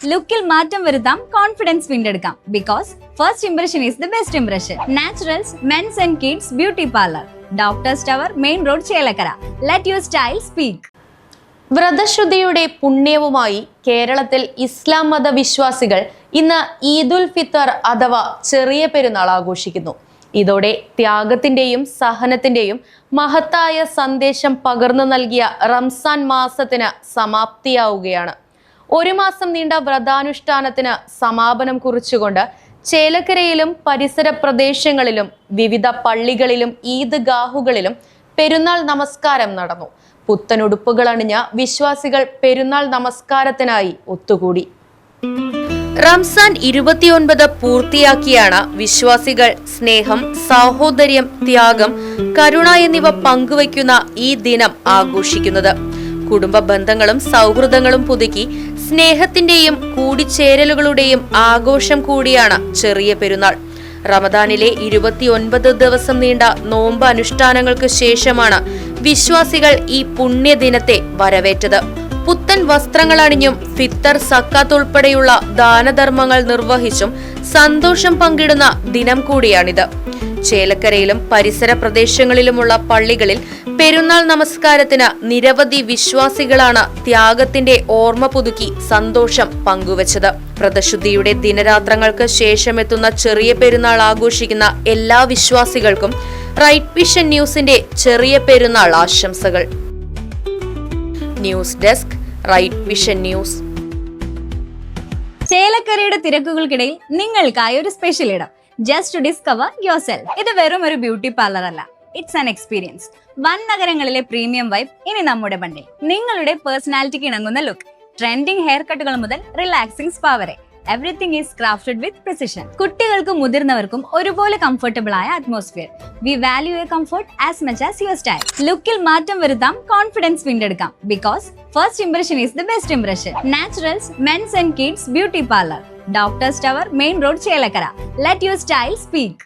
ലുക്കിൽ മാറ്റം വരുത്താം, കോൺഫിഡൻസ് വീണ്ടെടുക്കാം. Because first impression is the best impression. Naturals men's and kids beauty parlour, doctors tower, main road, Chelakkara. Let your style speak. വ്രതശുദ്ധിയുടെ പുണ്യവുമായി കേരളത്തിൽ ഇസ്ലാം മത വിശ്വാസികൾ ഇന്ന് ഈദുൽ ഫിത്തർ അഥവാ ചെറിയ പെരുന്നാൾ ആഘോഷിക്കുന്നു. ഇതോടെ ത്യാഗത്തിന്റെയും സഹനത്തിന്റെയും മഹത്തായ സന്ദേശം പകർന്നു നൽകിയ റംസാൻ മാസത്തിന് സമാപ്തിയാവുകയാണ്. ഒരു മാസം നീണ്ട വ്രതാനുഷ്ഠാനത്തിന് സമാപനം കുറിച്ചുകൊണ്ട് ചേലക്കരയിലും പരിസര പ്രദേശങ്ങളിലും വിവിധ പള്ളികളിലും ഈദ്ഗാഹുകളിലും പെരുന്നാൾ നമസ്കാരം നടന്നു. പുത്തനുടുപ്പുകൾ അണിഞ്ഞ വിശ്വാസികൾ പെരുന്നാൾ നമസ്കാരത്തിനായി ഒത്തുകൂടി. റംസാൻ 29 പൂർത്തിയാക്കിയാണ് വിശ്വാസികൾ സ്നേഹം, സാഹോദര്യം, ത്യാഗം, കരുണ എന്നിവ പങ്കുവയ്ക്കുന്ന ഈ ദിനം ആഘോഷിക്കുന്നത്. കുടുംബ ബന്ധങ്ങളും സൗഹൃദങ്ങളും പുതുക്കി സ്നേഹത്തിന്റെയും കൂടിച്ചേരലുകളുടെയും ആഘോഷം കൂടിയാണ് ചെറിയ പെരുന്നാൾ. റമദാനിലെ 29 ദിവസം നീണ്ട നോമ്പ് അനുഷ്ഠാനങ്ങൾക്ക് ശേഷമാണ് വിശ്വാസികൾ ഈ പുണ്യദിനത്തെ വരവേറ്റത്. പുത്തൻ വസ്ത്രങ്ങൾ അണിഞ്ഞും ഫിത്തർ, സക്കാത്ത് ഉൾപ്പെടെയുള്ള ദാനധർമ്മങ്ങൾ നിർവഹിച്ചും സന്തോഷം പങ്കിടുന്ന ദിനം കൂടിയാണിത്. ചേലക്കരയിലും പരിസര പ്രദേശങ്ങളിലുമുള്ള പള്ളികളിൽ പെരുന്നാൾ നമസ്കാരത്തിന് നിരവധി വിശ്വാസികളാണ് ത്യാഗത്തിന്റെ ഓർമ്മ പുതുക്കി സന്തോഷം പങ്കുവച്ചത്. വ്രതശുദ്ധിയുടെ ദിനരാത്രങ്ങൾക്ക് ശേഷമെത്തുന്ന ചെറിയ പെരുന്നാൾ ആഘോഷിക്കുന്ന എല്ലാ വിശ്വാസികൾക്കും റൈറ്റ് വിഷൻ ന്യൂസിന്റെ ചെറിയ പെരുന്നാൾ ആശംസകൾ. News desk, Right Vision News. ചേലക്കരയുടെ തിരക്കുകൾക്കിടയിൽ നിങ്ങൾക്കായി ഒരു സ്പെഷ്യൽ ഇടം. Just to discover your self. ഇത് വെറും ഒരു ബ്യൂട്ടി പാർലർ അല്ല, ഇറ്റ്സ് ആൻ എക്സ്പീരിയൻസ്. വൻ നഗരങ്ങളിലെ പ്രീമിയം വൈബ് ഇനി നമ്മുടെ ബണ്ടിൽ. നിങ്ങളുടെ പേഴ്സണാലിറ്റിക്ക് ഇണങ്ങുന്ന ലുക്ക്, ട്രെൻഡിംഗ് ഹെയർ കട്ടുകൾ മുതൽ റിലാക്സിംഗ് സ്പാ വരെ, everything is crafted with precision. കുട്ടികൾക്കും മുതിർന്നവർക്കും ഒരുപോലെ കംഫർട്ടബിൾ ആയ atmosphere. We value your comfort as much as your style. ലുക്കിൽ മാറ്റം വരുത്താം, കോൺഫിഡൻസ് വീണ്ടെടുക്കാം. Because first impression is the best impression. Naturals men's and kids beauty parlour, doctors tower, main road, Chelakkara. Let your style speak.